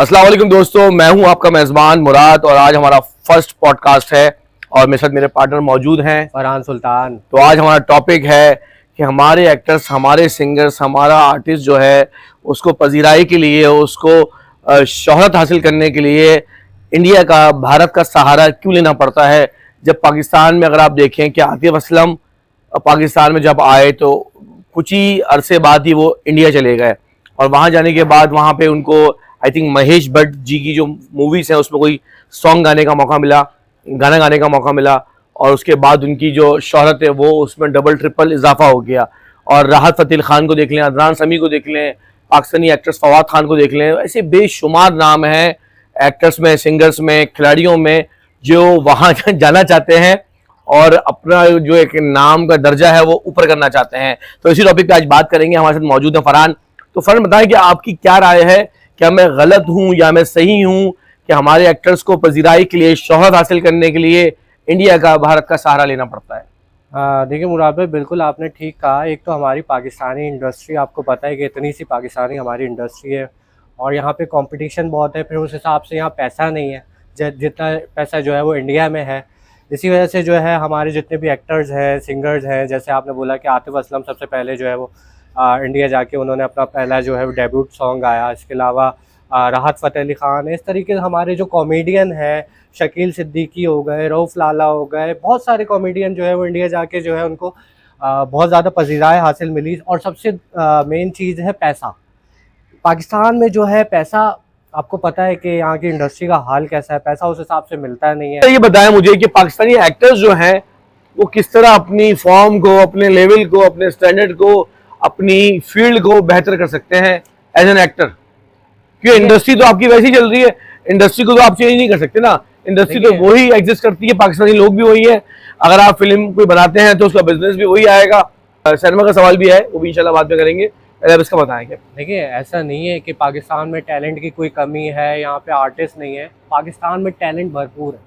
अस्सलाम वालेकुम दोस्तों, मैं हूं आपका मेज़बान मुराद और आज हमारा फर्स्ट पॉडकास्ट है और मेरे साथ मेरे पार्टनर मौजूद हैं फरहान सुल्तान। तो आज हमारा टॉपिक है कि हमारे एक्टर्स, हमारे सिंगर्स, हमारा आर्टिस्ट जो है उसको पजीराई के लिए, उसको शोहरत हासिल करने के लिए इंडिया का, भारत का सहारा क्यों लेना पड़ता है। जब पाकिस्तान में अगर आप देखें कि आतिफ असलम पाकिस्तान में जब आए तो कुछ ही अरसे बाद ही वो इंडिया चले गए और वहाँ जाने के बाद वहाँ पे उनको आई थिंक महेश भट्ट जी की जो मूवीज़ हैं उसमें कोई सॉन्ग गाने का मौका मिला, गाना गाने का मौका मिला और उसके बाद उनकी जो शोहरत है वो उसमें डबल ट्रिपल इजाफा हो गया। और राहत फ़तेह खान को देख लें, अदनान समी को देख लें, पाकिस्तानी एक्ट्रेस फवाद खान को देख लें, ऐसे बेशुमार नाम हैं एक्टर्स में, सिंगर्स में, खिलाड़ियों में जो वहाँ जाना चाहते हैं और अपना जो एक नाम का दर्जा है वो ऊपर करना चाहते हैं। तो इसी टॉपिक पे आज बात करेंगे। हमारे साथ मौजूद है फरहान। तो फरहान बताएं कि आपकी क्या राय है, क्या मैं गलत हूँ या मैं सही हूँ कि हमारे एक्टर्स को पजीराई के लिए, शोहरत हासिल करने के लिए इंडिया का, भारत का सहारा लेना पड़ता है। देखिए मुराद भाई, बिल्कुल आपने ठीक कहा। एक तो हमारी पाकिस्तानी इंडस्ट्री, आपको पता है कि इतनी सी पाकिस्तानी हमारी इंडस्ट्री है और यहाँ पे कंपटीशन बहुत है। फिर उस हिसाब से यहाँ पैसा नहीं है जितना पैसा जो है वो इंडिया में है। इसी वजह से जो है हमारे जितने भी एक्टर्स हैं, सिंगर्स हैं, जैसे आपने बोला कि आतिफ असलम सबसे पहले जो है वो इंडिया जाके उन्होंने अपना पहला जो है वो डेब्यूट सॉन्ग गाया। इसके अलावा राहत फ़तेह खान है। इस तरीके से हमारे जो कॉमेडियन हैं, शकील सिद्दीकी हो गए, रऊफ़ लाला हो गए, बहुत सारे कॉमेडियन जो है वो इंडिया जाके जो है उनको बहुत ज़्यादा पजीराई हासिल मिली। और सबसे मेन चीज़ है पैसा। पाकिस्तान में जो है पैसा, आपको पता है कि यहाँ की इंडस्ट्री का हाल कैसा है, पैसा उस हिसाब से मिलता नहीं है। तो ये बताएं मुझे कि पाकिस्तानी एक्टर्स जो हैं वो किस तरह अपनी फॉर्म को, अपने लेवल को, अपने स्टैंडर्ड को, अपनी फील्ड को बेहतर कर सकते हैं एज एन एक्टर। क्योंकि इंडस्ट्री तो आपकी वैसी चल रही है, इंडस्ट्री को तो आप चेंज नहीं कर सकते ना। इंडस्ट्री तो वही एग्जिस्ट करती है, पाकिस्तानी लोग भी वही है। अगर आप फिल्म कोई बनाते हैं तो उसका बिजनेस भी वही आएगा। सिनेमा का सवाल भी है, वो भी इंशाल्लाह बाद में करेंगे। पहले आप इसका बताएं। क्या देखिए, ऐसा नहीं है कि पाकिस्तान में टैलेंट की कोई कमी है, यहाँ पे आर्टिस्ट नहीं है। पाकिस्तान में टैलेंट भरपूर है।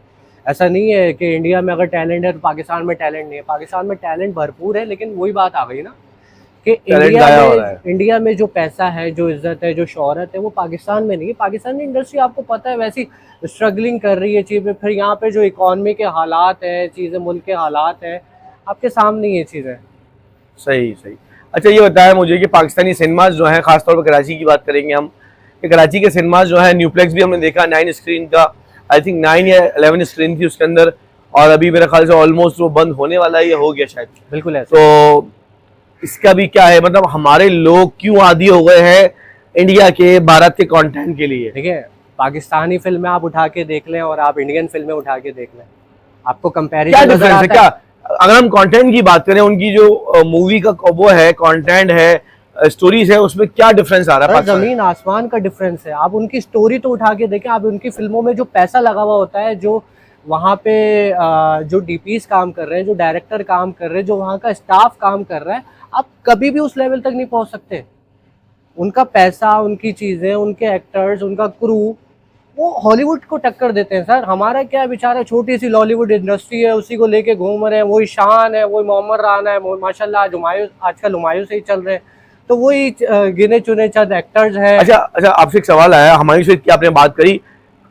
ऐसा नहीं है कि इंडिया में अगर टैलेंट है तो पाकिस्तान में टैलेंट नहीं है। पाकिस्तान में टैलेंट भरपूर है, लेकिन वही बात आ गई ना कि इंडिया में जो पैसा है, जो इज्जत है, जो शोहरत है, वो पाकिस्तान में नहीं है। पाकिस्तानी इंडस्ट्री आपको पता है वैसी स्ट्रगलिंग कर रही है चीज़ें। फिर यहाँ पे जो इकॉनमी के हालात हैं, चीज़ें मुल्क के हालात हैं, आपके सामने ये चीज़ें। सही सही। अच्छा ये बताया मुझे कि पाकिस्तानी सिनेमाज जो हैं, खासतौर पर कराची की बात करेंगे हम, कि कराची के सिनेमाज जो है, न्यूप्लेक्स भी हमने देखा 9 स्क्रीन का, आई थिंक 9 या 11 स्क्रीन थी उसके अंदर, और अभी मेरे ख्याल से ऑलमोस्ट वो बंद होने वाला है या हो गया शायद। बिल्कुल है। तो इसका भी क्या है, मतलब हमारे लोग क्यों आदी हो गए हैं इंडिया के, भारत के कंटेंट के लिए? देखिए, पाकिस्तानी फिल्में आप उठा के देख लें और आप इंडियन फिल्में उठा के देख लें, आपको कंपैरिजन क्या नजर डिफरेंस है? आता क्या है। अगर हम कंटेंट की बात करें, उनकी जो मूवी का वो है, कंटेंट है, स्टोरीज है, उसमें क्या डिफरेंस आ रहा है? जमीन आसमान का डिफरेंस है। आप उनकी स्टोरी तो उठा के देखें, आप उनकी फिल्मों में जो पैसा लगा हुआ होता है, जो वहाँ पे जो डीपीस काम कर रहे हैं, जो डायरेक्टर काम कर रहे हैं, जो वहाँ का स्टाफ काम कर रहा है, आप कभी भी उस लेवल तक नहीं पहुँच सकते। उनका पैसा, उनकी चीज़ें, उनके एक्टर्स, उनका क्रू, वो हॉलीवुड को टक्कर देते हैं सर। हमारा क्या बेचारा, छोटी सी लॉलीवुड इंडस्ट्री है, उसी को लेके घूम रहे हैं। वही शान है, वही मोहम्मद राना है, माशाल्लाह आजकल हुमायूं से ही चल रहे हैं। तो वही गिने चुने चंद एक्टर्स हैं। अच्छा, आपसे एक सवाल आया, हुमायूं सईद की आपने बात करी।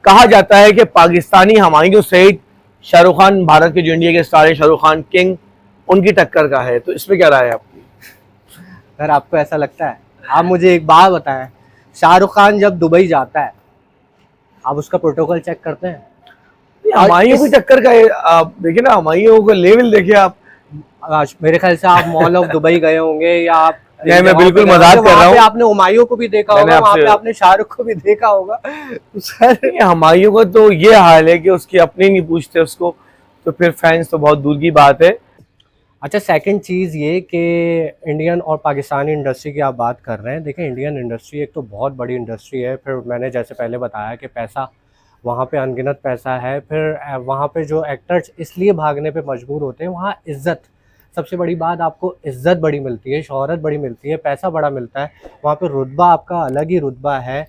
कहा जाता है कि पाकिस्तानी हुमायूं सईद शाहरुख खान, भारत के जो इंडिया के स्टार है शाहरुख खान किंग, उनकी टक्कर का है। तो इसमें क्या राय है आपकी? सर, आपको ऐसा लगता है? आप मुझे एक बात बताएं, शाहरुख खान जब दुबई जाता है, आप उसका प्रोटोकॉल चेक करते हैं? हुमायूं की टक्कर का है। आप देखिए ना, हुमायूं का लेवल देखिए आप। मेरे ख्याल से आप मॉल ऑफ दुबई गए होंगे, या आप नहीं, मैं बिल्कुल मजाक कर रहा हूँ। आपने हुमायूं को भी देखा होगा, वहाँ पे आपने शाहरुख को भी देखा होगा। सर, हुमायूं का तो ये हाल है कि उसकी अपनी नहीं पूछते उसको, तो फिर फैंस तो बहुत दूर की बात है। अच्छा, सेकंड चीज़ ये कि इंडियन और पाकिस्तानी इंडस्ट्री की आप बात कर रहे हैं। देखें, इंडियन इंडस्ट्री एक तो बहुत बड़ी इंडस्ट्री है। फिर मैंने जैसे पहले बताया कि पैसा वहाँ पे अनगिनत पैसा है। फिर वहाँ पे जो एक्टर्स इसलिए भागने पे मजबूर होते हैं, वहाँ इज़्ज़त, सबसे बड़ी बात, आपको इज़्ज़त बड़ी मिलती है, शोहरत बड़ी मिलती है, पैसा बड़ा मिलता है। वहाँ पे रुतबा, आपका अलग ही रुतबा है।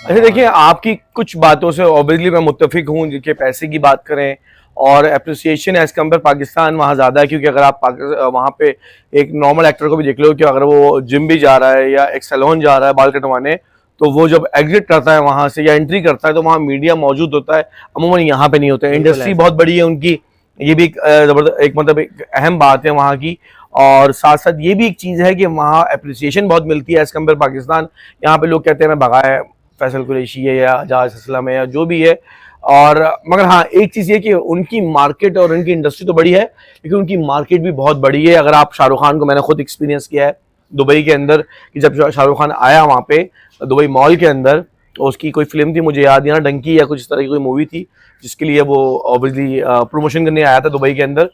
अच्छा देखिए, आपकी कुछ बातों से ऑब्वियसली मैं मुत्तफिक हूँ कि पैसे की बात करें और अप्रिसिएशन एज कम्पेयर पाकिस्तान वहाँ ज़्यादा है। क्योंकि अगर आप वहाँ पे एक नॉर्मल एक्टर को भी देख लो कि अगर वो जिम भी जा रहा है या एक सैलून जा रहा है बाल कटवाने, तो वो जब एग्जिट करता है वहां से या एंट्री करता है तो वहां मीडिया मौजूद होता है, अमूमन यहाँ पे नहीं होता है। इंडस्ट्री बहुत बड़ी है उनकी, ये भी एक मतलब एक अहम बात है वहाँ की। और साथ साथ ये भी एक चीज़ है कि वहाँ अप्रिसिएशन बहुत मिलती है एज कम्पेयर पाकिस्तान। यहाँ पे लोग कहते हैं मैं भगाया फैसल कुरैशी है या जहाज असलम है या जो भी है। और मगर हाँ, एक चीज़ ये कि उनकी मार्केट और उनकी इंडस्ट्री तो बड़ी है, लेकिन उनकी मार्केट भी बहुत बड़ी है। अगर आप शाहरुख खान को, मैंने खुद एक्सपीरियंस किया है दुबई के अंदर, कि जब शाहरुख खान आया वहाँ पे दुबई मॉल के अंदर, उसकी कोई फिल्म थी, मुझे याद नहीं आ रहा, डंकी या कुछ इस तरह की कोई मूवी थी, जिसके लिए वो ऑब्वियसली प्रमोशन करने आया था दुबई के अंदर।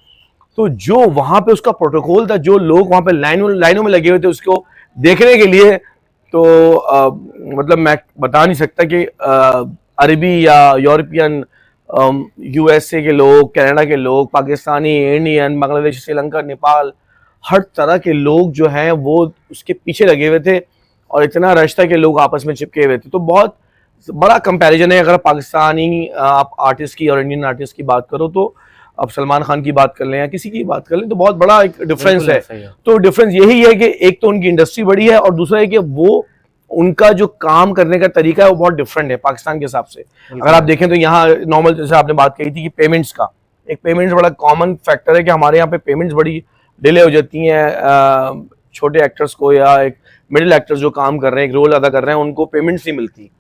तो जो वहाँ पे उसका प्रोटोकॉल था, जो लोग वहाँ पे लाइनों में लगे हुए थे उसको देखने के लिए, तो मतलब मैं बता नहीं सकता कि अरबी या यूरोपियन, यूएसए के लोग, कनाडा के लोग, पाकिस्तानी, इंडियन, बांग्लादेश, श्रीलंका, नेपाल, हर तरह के लोग जो हैं वो उसके पीछे लगे हुए थे और इतना रश था कि लोग आपस में चिपके हुए थे। तो बहुत बड़ा कंपैरिजन है। अगर पाकिस्तानी आप आर्टिस्ट की और इंडियन आर्टिस्ट की बात करो, तो अब सलमान खान की बात कर लें या किसी की बात कर लें, तो बहुत बड़ा एक डिफरेंस है। तो डिफरेंस यही है कि एक तो उनकी इंडस्ट्री बड़ी है और दूसरा है कि वो उनका जो काम करने का तरीका है वो बहुत डिफरेंट है पाकिस्तान के हिसाब से। अगर आप देखें तो यहाँ नॉर्मल, जैसे आपने बात कही थी कि पेमेंट्स का, एक पेमेंट्स बड़ा कॉमन फैक्टर है कि हमारे यहाँ पे पेमेंट्स बड़ी डिले हो जाती हैं। छोटे एक्टर्स को या एक मिडिल एक्टर्स जो काम कर रहे हैं, एक रोल अदा कर रहे हैं, उनको पेमेंट्स नहीं मिलती,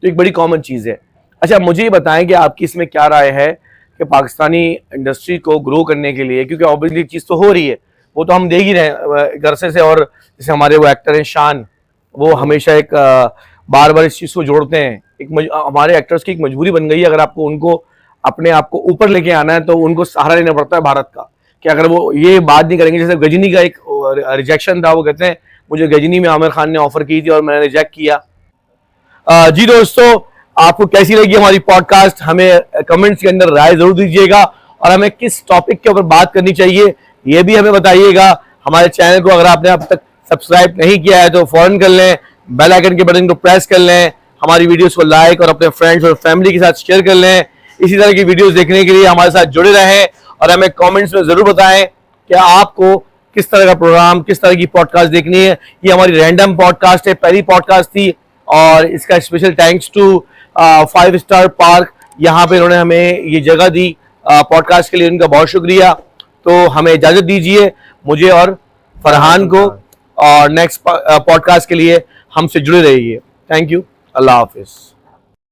तो एक बड़ी कॉमन चीज़ है। अच्छा, मुझे ये बताएं कि आपकी इसमें क्या राय है कि पाकिस्तानी इंडस्ट्री को ग्रो करने के लिए, क्योंकि ऑब्वियसली चीज़ तो हो रही है, वो तो हम देख ही रहे हैं गरसे से। और जैसे हमारे वो एक्टर हैं शान, वो हमेशा एक बार बार इस चीज़ को जोड़ते हैं। हमारे एक्टर्स की एक मजबूरी बन गई है, अगर आपको उनको अपने आप को ऊपर लेके आना है तो उनको सहारा लेना पड़ता है भारत का, कि अगर वो ये बात नहीं करेंगे। जैसे गजनी का एक रिजेक्शन था, वो कहते हैं मुझे गजनी में आमिर खान ने ऑफर की थी और मैंने रिजेक्ट किया। जी दोस्तों, आपको कैसी लगी हमारी पॉडकास्ट, हमें कमेंट्स के अंदर राय जरूर दीजिएगा और हमें किस टॉपिक के ऊपर बात करनी चाहिए ये भी हमें बताइएगा। हमारे चैनल को अगर आपने अब तक सब्सक्राइब नहीं किया है तो फौरन कर लें, बेल आइकन के बटन को प्रेस कर लें, हमारी वीडियोस को लाइक और अपने फ्रेंड्स और फैमिली के साथ शेयर कर लें। इसी तरह की वीडियोस देखने के लिए हमारे साथ जुड़े रहें और हमें कमेंट्स में जरूर बताएं कि आपको किस तरह का प्रोग्राम, किस तरह की पॉडकास्ट देखनी है। ये हमारी रैंडम पॉडकास्ट है, पहली पॉडकास्ट थी और इसका special thanks to 5 star park, यहाँ पे इन्होंने हमें ये जगह दी पॉडकास्ट के लिए, उनका बहुत शुक्रिया। तो हमें इजाजत दीजिए, मुझे और फरहान को, और नेक्स्ट पॉडकास्ट के लिए हमसे जुड़े रहिए। Thank you, Allah Hafiz.